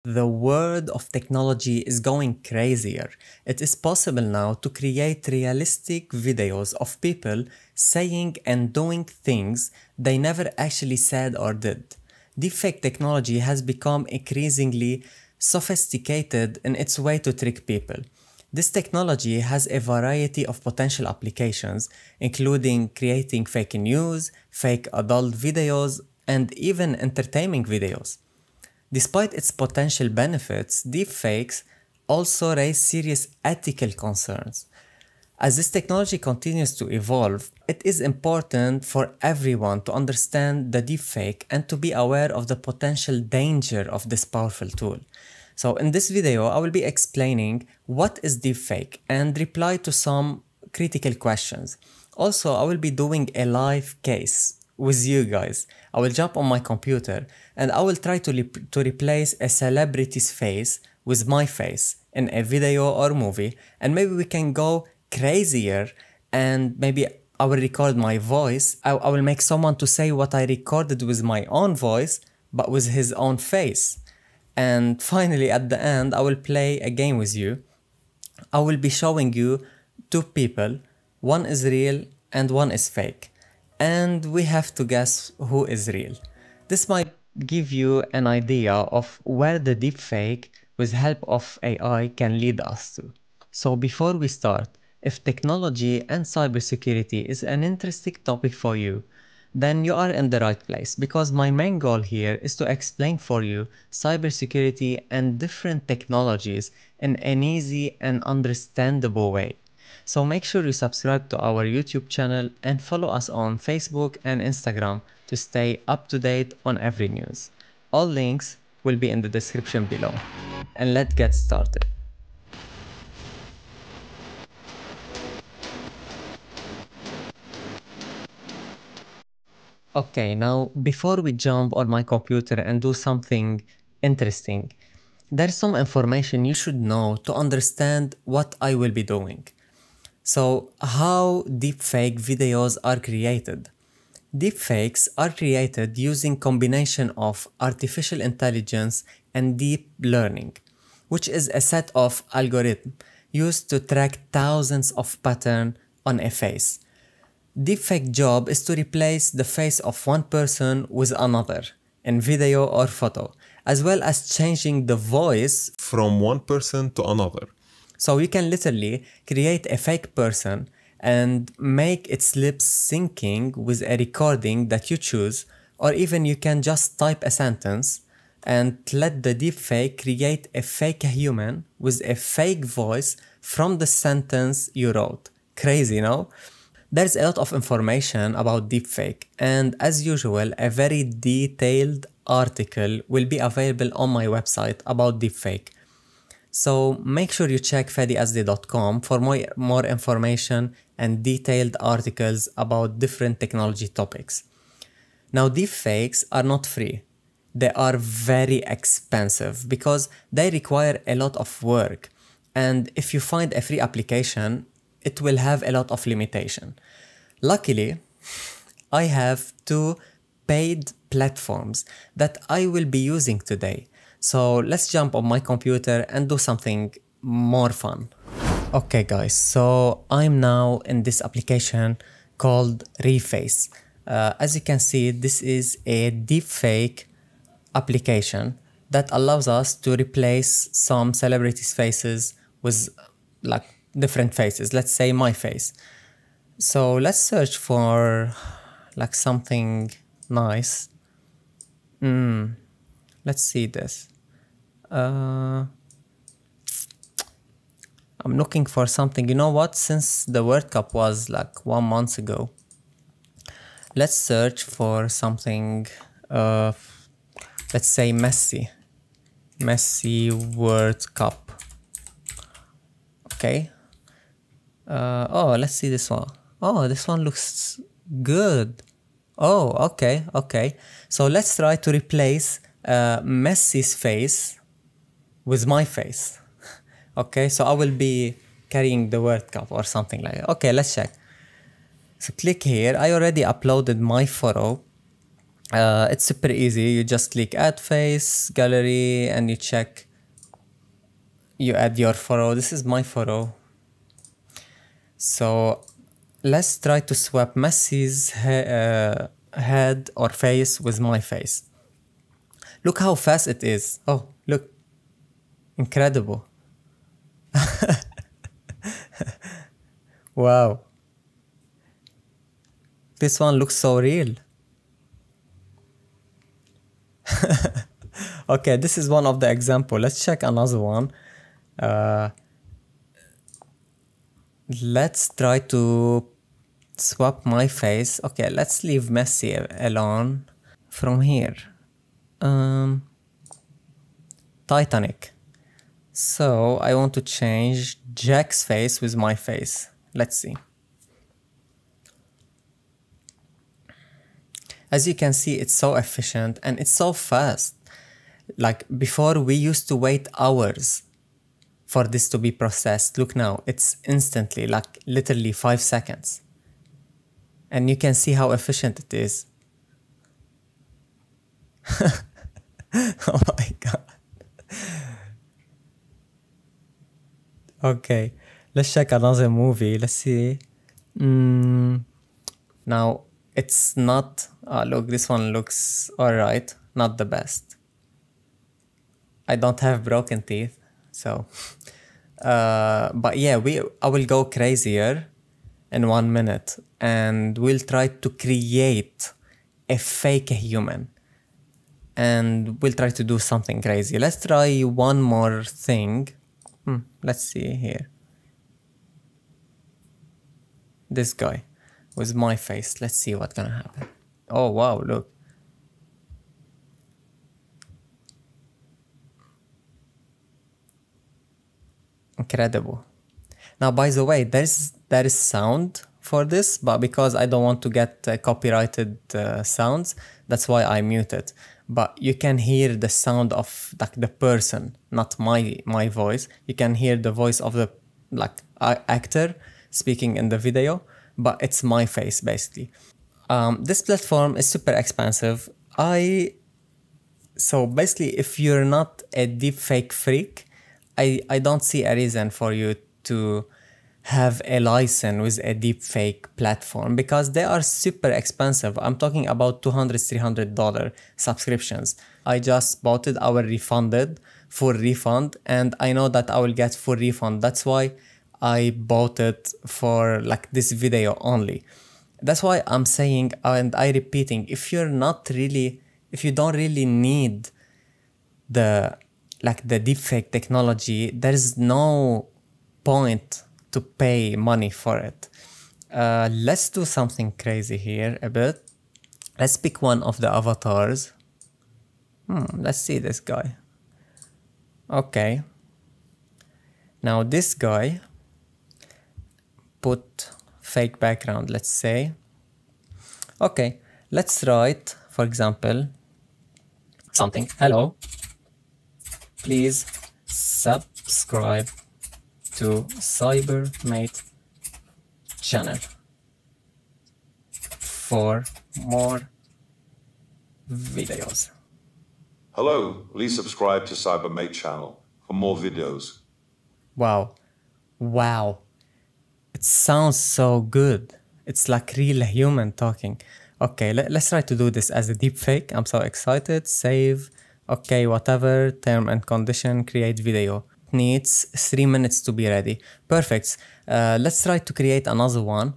The world of technology is going crazier. It is possible now to create realistic videos of people saying and doing things they never actually said or did. Deepfake technology has become increasingly sophisticated in its way to trick people. This technology has a variety of potential applications, including creating fake news, fake adult videos, and even entertaining videos. Despite its potential benefits, deepfakes also raise serious ethical concerns. As this technology continues to evolve, it is important for everyone to understand the deepfake and to be aware of the potential danger of this powerful tool. So in this video, I will be explaining what is deepfake and reply to some critical questions. Also, I will be doing a live case with you guys. I will jump on my computer and I will try to replace a celebrity's face with my face in a video or movie, and maybe we can go crazier and maybe I will record my voice. I will make someone to say what I recorded with my own voice but with his own face. And finally at the end I will play a game with you. I will be showing you two people, one is real and one is fake, and we have to guess who is real. This might give you an idea of where the deepfake with help of AI can lead us to. So before we start, if technology and cybersecurity is an interesting topic for you, then you are in the right place, because my main goal here is to explain for you cybersecurity and different technologies in an easy and understandable way. So make sure you subscribe to our YouTube channel and follow us on Facebook and Instagram to stay up to date on every news. All links will be in the description below. And let's get started. Okay, now before we jump on my computer and do something interesting, there's some information you should know to understand what I will be doing. So, how deepfake videos are created? Deepfakes are created using combination of artificial intelligence and deep learning, which is a set of algorithms used to track thousands of patterns on a face. Deepfake job is to replace the face of one person with another in video or photo, as well as changing the voice from one person to another. So you can literally create a fake person and make its lips syncing with a recording that you choose, or even you can just type a sentence and let the deepfake create a fake human with a fake voice from the sentence you wrote. Crazy, no? There's a lot of information about deepfake, and as usual, a very detailed article will be available on my website about deepfake. So make sure you check fadyazzi.com for more information and detailed articles about different technology topics. Now, deepfakes are not free. They are very expensive because they require a lot of work. And if you find a free application, it will have a lot of limitation. Luckily, I have two paid platforms that I will be using today. So let's jump on my computer and do something more fun. Okay guys, so I'm now in this application called Reface. As you can see, this is a deepfake application that allows us to replace some celebrities' faces with like different faces. Let's say my face. So let's search for like something nice. Let's see this. I'm looking for something. You know what? Since the World Cup was like 1 month ago, let's search for something. Let's say Messi World Cup. Okay. Oh, let's see this one. Oh, this one looks good. Oh, okay. So let's try to replace Messi's face with my face. Okay, so I will be carrying the World Cup or something like that. Okay, let's check. So click here. I already uploaded my photo It's super easy. You just click add face, gallery, and you check. You add your photo. This is my photo. So let's try to swap Messi's head or face with my face. Look how fast it is. Oh, look. Incredible. Wow. This one looks so real. Okay, this is one of the example. Let's check another one. Let's try to swap my face. Okay, let's leave Messi alone. From here. Titanic. So I want to change Jack's face with my face. Let's see. As you can see, it's so efficient and it's so fast. Like before, we used to wait hours for this to be processed. Look now, it's instantly, like literally 5 seconds. And you can see how efficient it is. Oh my god. Okay, let's check another movie. Let's see. Now, it's not... look, this one looks alright. Not the best. I don't have broken teeth, so... but yeah, I will go crazier in 1 minute. And we'll try to create a fake human. And we'll try to do something crazy. Let's try one more thing. Let's see here. This guy with my face. Let's see what's gonna happen. Oh wow, look. Incredible. Now, by the way, there is sound for this, but because I don't want to get copyrighted sounds, that's why I mute it. But you can hear the sound of like the person, not my voice. You can hear the voice of the actor speaking in the video, but it's my face basically. This platform is super expensive. So basically, if you're not a deepfake freak, I don't see a reason for you to have a license with a deepfake platform because they are super expensive. I'm talking about $200-300 subscriptions. I just bought it, I will refunded, full refund, and I know that I will get full refund. That's why I bought it for like this video only. That's why I'm saying, and I repeating, if you don't really need the deepfake technology, there is no point to pay money for it. Let's do something crazy here a bit. Let's pick one of the avatars. Let's see this guy. Okay. Now this guy, put fake background, let's say. Okay, let's write, for example, something. Hello, please subscribe to Cybermate channel for more videos. Hello, please subscribe to Cybermate channel for more videos. Wow. Wow. It sounds so good. It's like real human talking. Okay, let's try to do this as a deepfake. I'm so excited. Save. Okay, whatever. Term and condition. Create video. Needs 3 minutes to be ready. Perfect. Let's try to create another one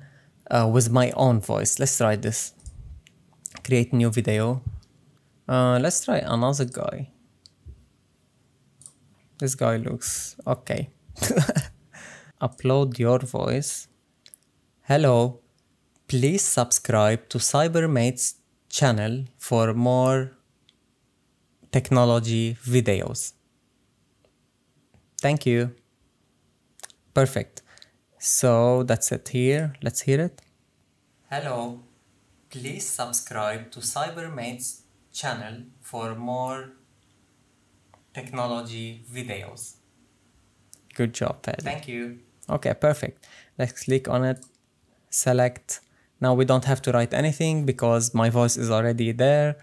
with my own voice. Let's try this. Create new video. Let's try another guy. This guy looks okay. Upload your voice. Hello, please subscribe to Cybermate's channel for more technology videos. Thank you. Perfect. So that's it here. Let's hear it. Hello, please subscribe to Cybermate's channel for more technology videos. Good job, Fady. Thank you. Okay, perfect. Let's click on it. Select Now we don't have to write anything because my voice is already there.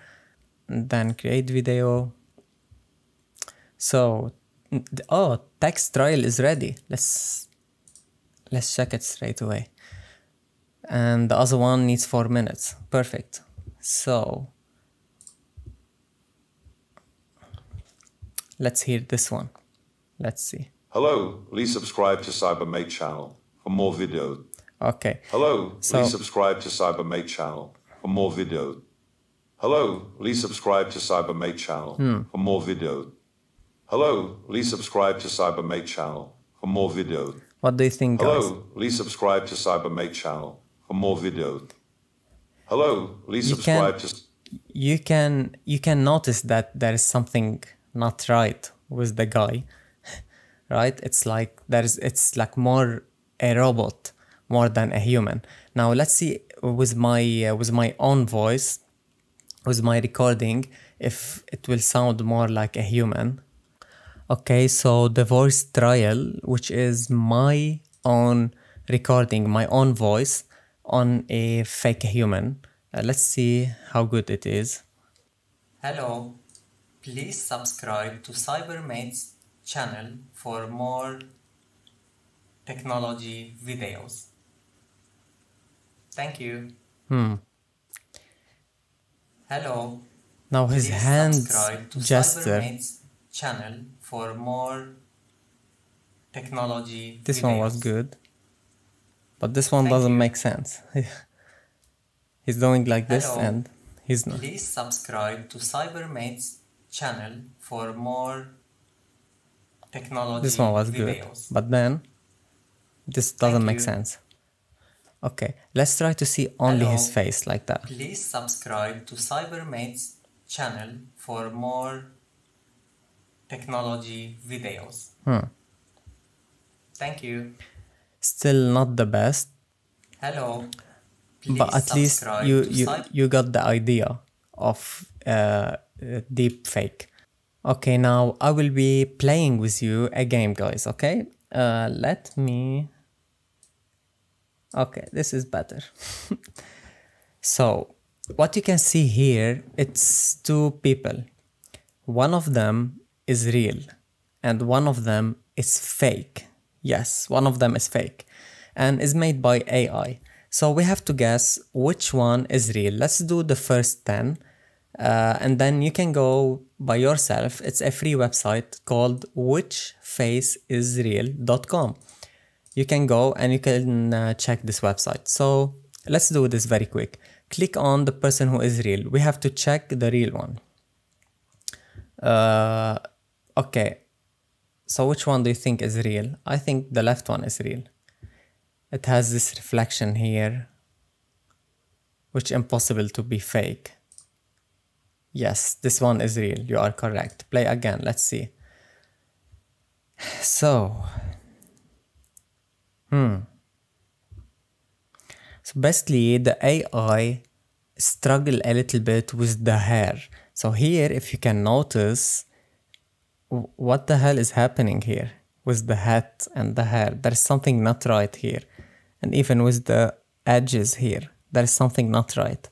Then create video. So, oh, text trial is ready. Let's check it straight away. And the other one needs 4 minutes. Perfect. So, let's hear this one. Let's see. Hello, please subscribe to CyberMate channel for more videos. Okay. Hello, please subscribe to CyberMate channel for more videos. Hello, please subscribe to CyberMate channel for more videos. Hello, please subscribe to CyberMate channel for more videos. What do you think, guys? Hello, please subscribe to CyberMate channel for more videos. Hello, please subscribe to... You can notice that there is something not right with the guy, right? It's like it's like more a robot more than a human. Now let's see with my own voice, with my recording, if it will sound more like a human. Okay, so the voice trial, which is my own recording, my own voice on a fake human. Let's see how good it is. Hello, please subscribe to CyberMate's channel for more technology videos. Thank you. Hello. Now his hand gesture. Channel for more technology. This videos. One was good, but this one doesn't make sense. He's doing like this. Hello. And he's not. Please subscribe to CyberMate's channel for more technology. This one was videos. Good, but then this doesn't make sense. Okay, let's try to see only his face like that. Please subscribe to CyberMate's channel for more technology videos. Thank you. Still not the best. Hello. Please but at least you got the idea of deepfake. Okay, now I will be playing with you a game, guys. Okay, let me. Okay, this is better. So what you can see here, it's two people. One of them is real and one of them is fake. Yes, one of them is fake and is made by AI. So we have to guess which one is real. Let's do the first 10 and then you can go by yourself. It's a free website called whichfaceisreal.com. You can go and you can check this website. So let's do this very quick. Click on the person who is real. We have to check the real one. Okay, so which one do you think is real? I think the left one is real. It has this reflection here, which is impossible to be fake. Yes, this one is real. You are correct. Play again. Let's see. So, so basically the AI struggle a little bit with the hair. So here, if you can notice, what the hell is happening here with the hat and the hair? There's something not right here. And even with the edges here, there's something not right.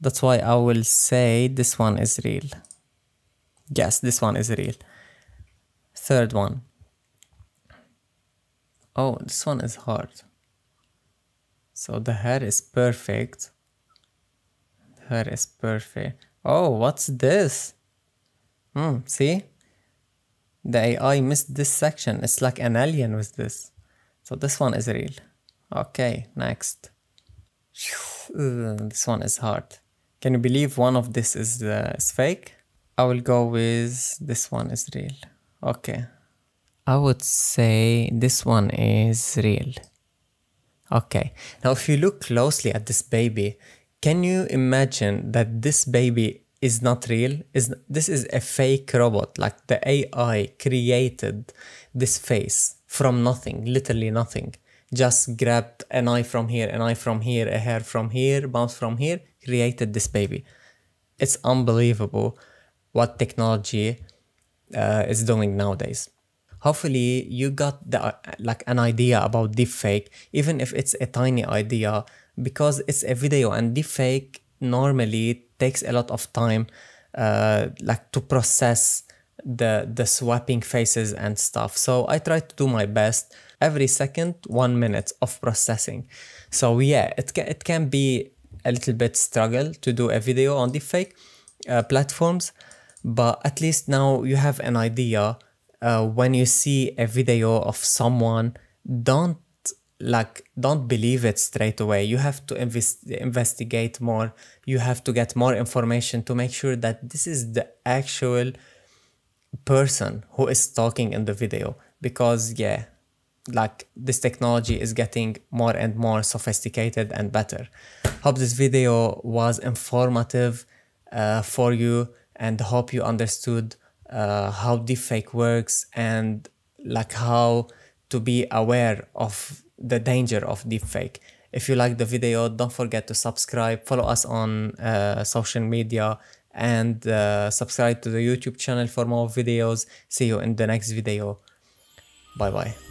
That's why I will say this one is real. Yes, this one is real. Third one. Oh, this one is hard. So the hair is perfect. The hair is perfect. Oh, what's this? See? The AI missed this section. It's like an alien with this. So this one is real. Okay, next. This one is hard. Can you believe one of this is fake? I will go with this one is real. Okay. I would say this one is real. Okay. Now if you look closely at this baby, can you imagine that this baby is not real? This is a fake robot. Like the AI created this face from nothing, literally nothing. Just grabbed an eye from here, an eye from here, a hair from here, bounce from here, created this baby. It's unbelievable what technology is doing nowadays. Hopefully you got like an idea about deepfake, even if it's a tiny idea. because it's a video, and deepfake normally takes a lot of time like to process the swapping faces and stuff. So I try to do my best. Every second, 1 minute of processing. So yeah, it can be a little bit struggle to do a video on deepfake platforms, but at least now you have an idea. When you see a video of someone, don't believe it straight away. You have to investigate more. You have to get more information to make sure that this is the actual person who is talking in the video, because yeah, like this technology is getting more and more sophisticated and better. Hope this video was informative for you, and hope you understood how deepfake works, and like how to be aware of the danger of deepfake. If you like the video, don't forget to subscribe, follow us on social media, and subscribe to the YouTube channel for more videos. See you in the next video. Bye bye.